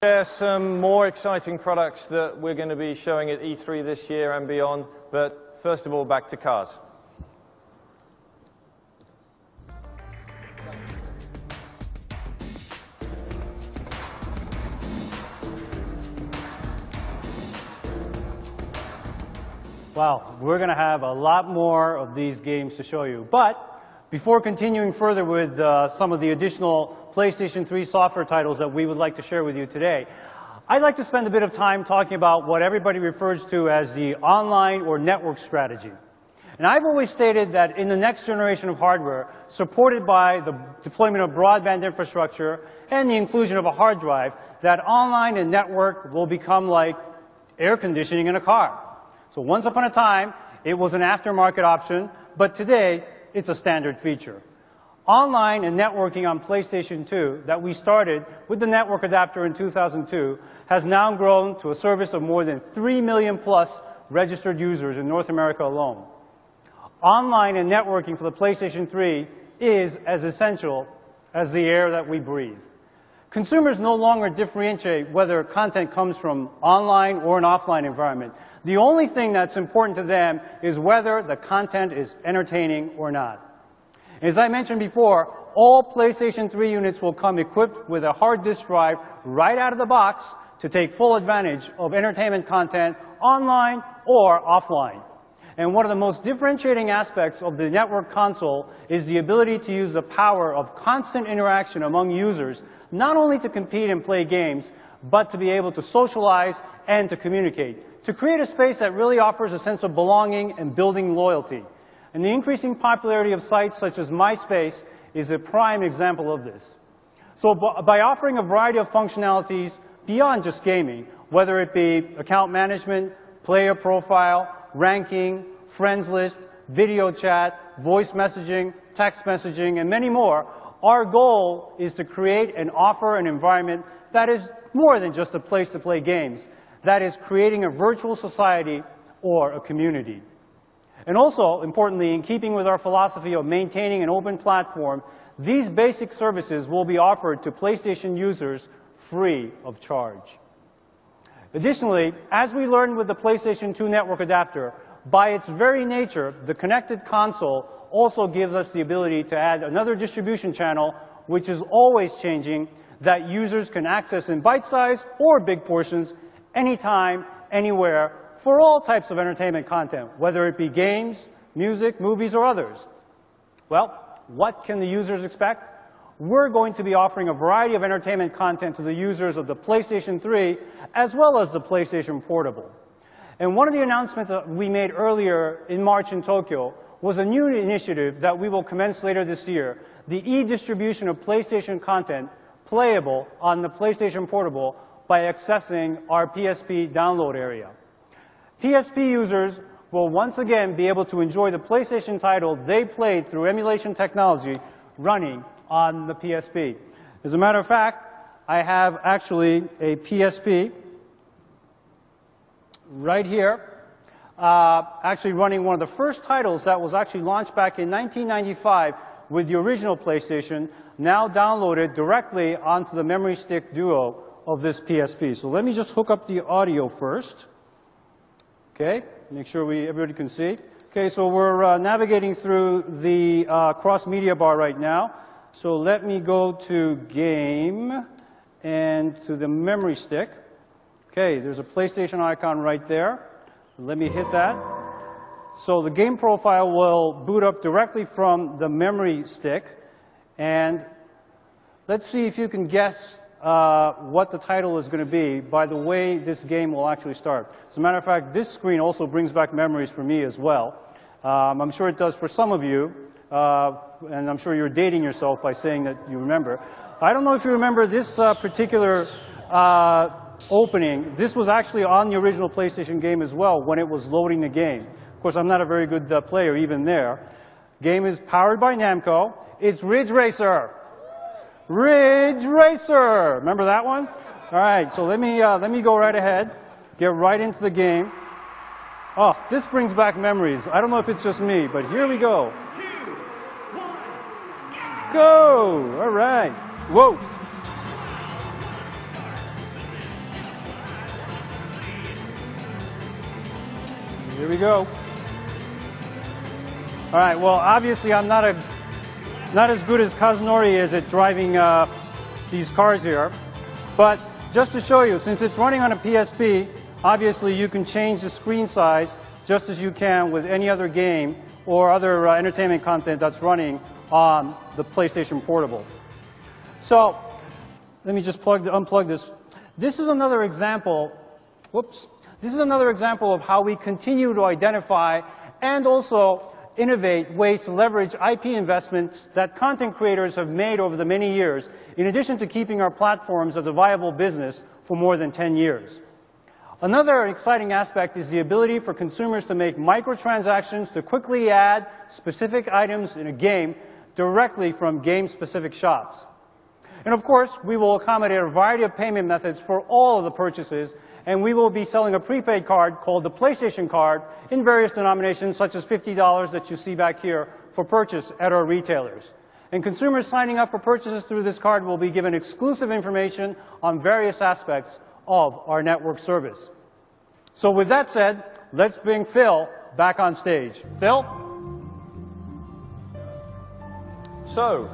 Share some more exciting products that we're going to be showing at E3 this year and beyond, but first of all, back to cars. Wow, we're going to have a lot more of these games to show you. But before continuing further with some of the additional PlayStation 3 software titles that we would like to share with you today, I'd like to spend a bit of time talking about what everybody refers to as the online or network strategy. And I've always stated that in the next generation of hardware, supported by the deployment of broadband infrastructure and the inclusion of a hard drive, that online and network will become like air conditioning in a car. So once upon a time, it was an aftermarket option, but today, it's a standard feature. Online and networking on PlayStation 2 that we started with the network adapter in 2002 has now grown to a service of more than 3 million plus registered users in North America alone. Online and networking for the PlayStation 3 is as essential as the air that we breathe. Consumers no longer differentiate whether content comes from online or an offline environment. The only thing that's important to them is whether the content is entertaining or not. As I mentioned before, all PlayStation 3 units will come equipped with a hard disk drive right out of the box to take full advantage of entertainment content online or offline. And one of the most differentiating aspects of the network console is the ability to use the power of constant interaction among users, not only to compete and play games, but to be able to socialize and to communicate, to create a space that really offers a sense of belonging and building loyalty. And the increasing popularity of sites such as MySpace is a prime example of this. So by offering a variety of functionalities beyond just gaming, whether it be account management, player profile, ranking, friends list, video chat, voice messaging, text messaging, and many more, our goal is to create and offer an environment that is more than just a place to play games. That is creating a virtual society or a community. And also, importantly, in keeping with our philosophy of maintaining an open platform, these basic services will be offered to PlayStation users free of charge. Additionally, as we learned with the PlayStation 2 network adapter, by its very nature, the connected console also gives us the ability to add another distribution channel, which is always changing, that users can access in bite-sized or big portions, anytime, anywhere, for all types of entertainment content, whether it be games, music, movies, or others. Well, what can the users expect? We're going to be offering a variety of entertainment content to the users of the PlayStation 3, as well as the PlayStation Portable. And one of the announcements that we made earlier in March in Tokyo was a new initiative that we will commence later this year, the e-distribution of PlayStation content playable on the PlayStation Portable by accessing our PSP download area. PSP users will once again be able to enjoy the PlayStation title they played through emulation technology running on the PSP. As a matter of fact, I have actually a PSP right here, actually running one of the first titles that was actually launched back in 1995 with the original PlayStation, now downloaded directly onto the memory stick duo of this PSP. So let me just hook up the audio first. Okay, make sure everybody can see. Okay, so we're navigating through the cross-media bar right now. So let me go to Game and to the memory stick. Okay, there's a PlayStation icon right there. Let me hit that. So the game profile will boot up directly from the memory stick. And let's see if you can guess what the title is going to be by the way this game will actually start. As a matter of fact, this screen also brings back memories for me as well. I'm sure it does for some of you. And I'm sure you're dating yourself by saying that you remember. I don't know if you remember this particular opening. This was actually on the original PlayStation game as well when it was loading the game. Of course, I'm not a very good player even there. Game is powered by Namco. It's Ridge Racer. Ridge Racer. Remember that one? All right, so let me go right ahead, get right into the game. Oh, this brings back memories. I don't know if it's just me, but here we go. Go! All right. Whoa. Here we go. All right, well, obviously I'm not as good as Kazunori is at driving these cars here. But just to show you, since it's running on a PSP, obviously you can change the screen size just as you can with any other game or other entertainment content that's running on the PlayStation Portable. So let me just unplug this. This is another example. Whoops. This is another example of how we continue to identify and also innovate ways to leverage IP investments that content creators have made over the many years, in addition to keeping our platforms as a viable business for more than 10 years. Another exciting aspect is the ability for consumers to make microtransactions to quickly add specific items in a game directly from game-specific shops. And of course, we will accommodate a variety of payment methods for all of the purchases, and we will be selling a prepaid card called the PlayStation Card in various denominations, such as $50 that you see back here for purchase at our retailers. And consumers signing up for purchases through this card will be given exclusive information on various aspects of our network service. So with that said, let's bring Phil back on stage. Phil? So,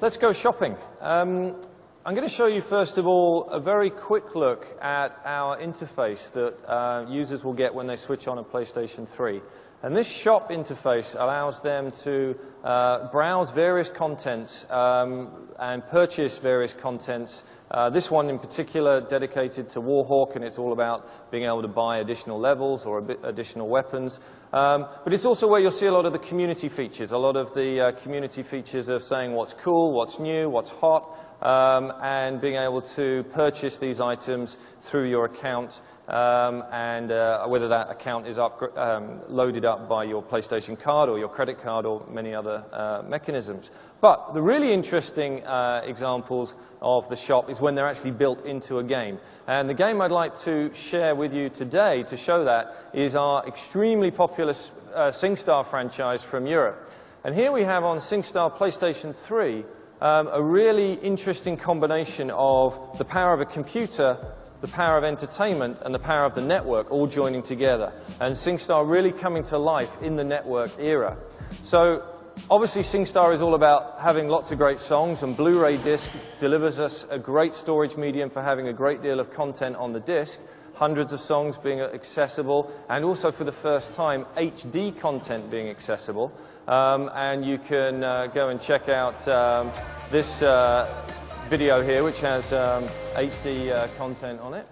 let's go shopping. I'm going to show you, first of all, a very quick look at our interface that users will get when they switch on a PlayStation 3. And this shop interface allows them to browse various contents and purchase various contents. This one in particular dedicated to Warhawk, and it's all about being able to buy additional levels or additional weapons. But it's also where you'll see a lot of the community features, a lot of the community features of saying what's cool, what's new, what's hot, and being able to purchase these items through your account, and whether that account is loaded up by your PlayStation card or your credit card or many other mechanisms. But the really interesting examples of the shop is when they're actually built into a game. And the game I'd like to share with you today to show that is our extremely popular SingStar franchise from Europe. And here we have on SingStar PlayStation 3 a really interesting combination of the power of a computer, the power of entertainment, and the power of the network all joining together. And SingStar really coming to life in the network era. So obviously SingStar is all about having lots of great songs, and Blu-ray disc delivers us a great storage medium for having a great deal of content on the disc, hundreds of songs being accessible, and also for the first time HD content being accessible. And you can go and check out this video here, which has HD content on it.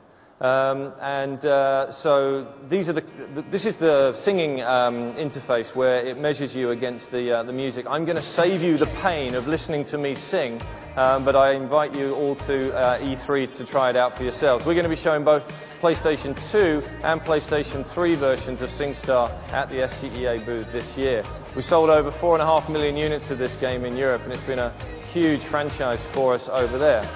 So this is the singing interface where it measures you against the music. I'm going to save you the pain of listening to me sing, but I invite you all to E3 to try it out for yourselves. We're going to be showing both PlayStation 2 and PlayStation 3 versions of SingStar at the SCEA booth this year. We sold over 4.5 million units of this game in Europe, and it's been a huge franchise for us over there.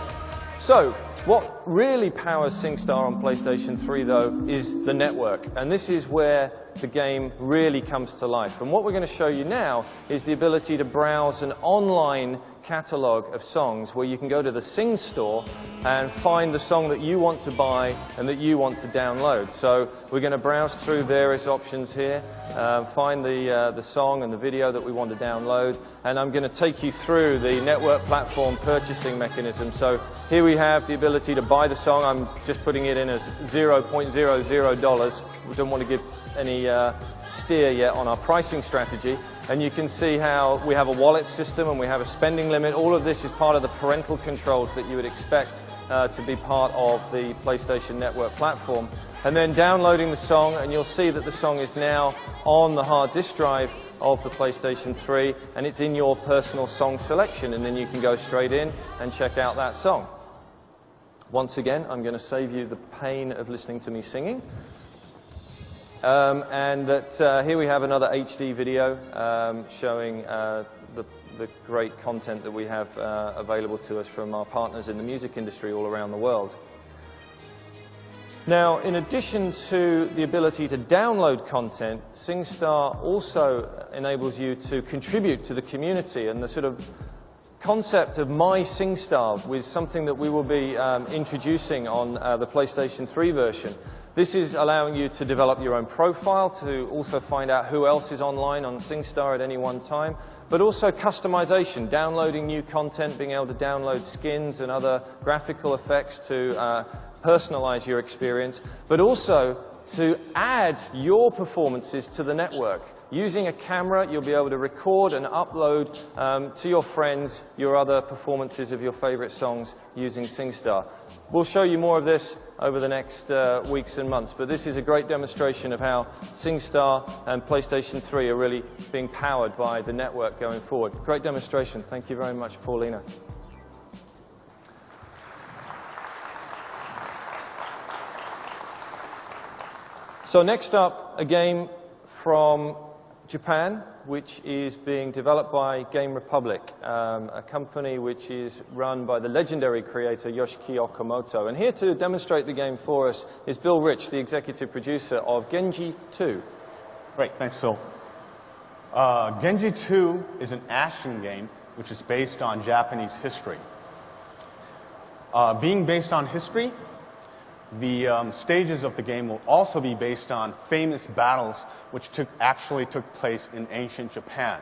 So, what really powers SingStar on PlayStation 3, though, is the network. And this is where the game really comes to life. And what we're going to show you now is the ability to browse an online catalog of songs where you can go to the Sing store and find the song that you want to buy and that you want to download. So we're going to browse through various options here, find the song and the video that we want to download, and I'm going to take you through the network platform purchasing mechanism. So here we have the ability to buy the song. I'm just putting it in as $0.00. We don't want to give any steer yet on our pricing strategy. And you can see how we have a wallet system and we have a spending limit. All of this is part of the parental controls that you would expect to be part of the PlayStation Network platform. And then downloading the song, and you'll see that the song is now on the hard disk drive of the PlayStation 3, and it's in your personal song selection, and then you can go straight in and check out that song. Once again, I'm going to save you the pain of listening to me singing. Here we have another HD video showing the great content that we have available to us from our partners in the music industry all around the world. Now, in addition to the ability to download content, SingStar also enables you to contribute to the community, and the sort of concept of My SingStar was something that we will be introducing on the PlayStation 3 version. This is allowing you to develop your own profile, to also find out who else is online on SingStar at any one time, but also customization, downloading new content, being able to download skins and other graphical effects to personalize your experience, but also to add your performances to the network. Using a camera, you'll be able to record and upload to your friends your other performances of your favorite songs using SingStar. We'll show you more of this over the next weeks and months, but this is a great demonstration of how SingStar and PlayStation 3 are really being powered by the network going forward. Great demonstration. Thank you very much, Paulina. So next up, a game from Japan, which is being developed by Game Republic, a company which is run by the legendary creator Yoshiki Okamoto. And here to demonstrate the game for us is Bill Rich, the executive producer of Genji 2. Great, thanks, Phil. Genji 2 is an action game which is based on Japanese history. Being based on history, the stages of the game will also be based on famous battles which actually took place in ancient Japan.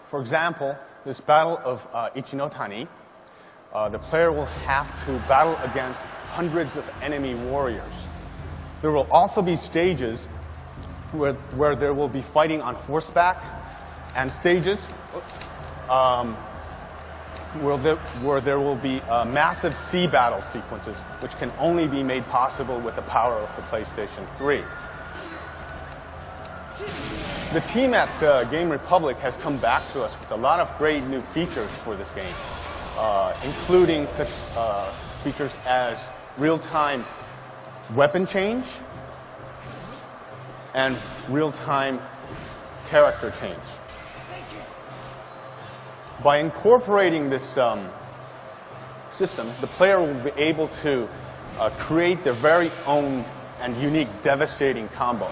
For example, this battle of Ichinotani, the player will have to battle against hundreds of enemy warriors. There will also be stages where there will be fighting on horseback, and stages where there will be massive sea battle sequences, which can only be made possible with the power of the PlayStation 3. The team at Game Republic has come back to us with a lot of great new features for this game, including such features as real-time weapon change and real-time character change. By incorporating this system, the player will be able to create their very own and unique devastating combo.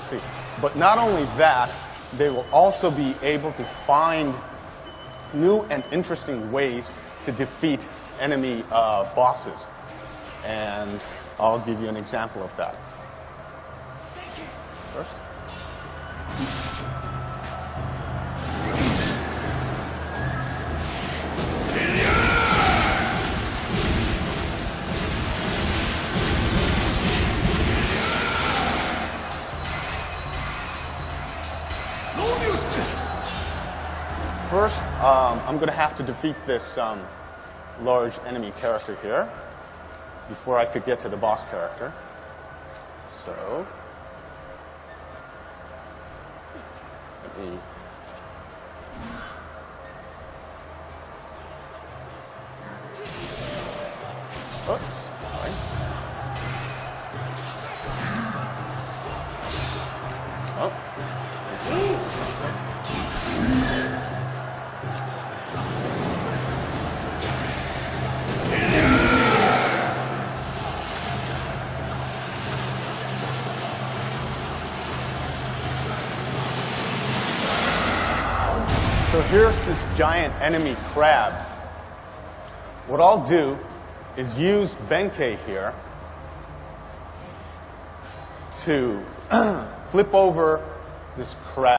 See. But not only that, they will also be able to find new and interesting ways to defeat enemy bosses. And I'll give you an example of that. First. First, I'm going to have to defeat this large enemy character here before I could get to the boss character. So, let me... Oops, sorry. Oh. So here's this giant enemy crab. What I'll do is use Benkei here to flip over this crab.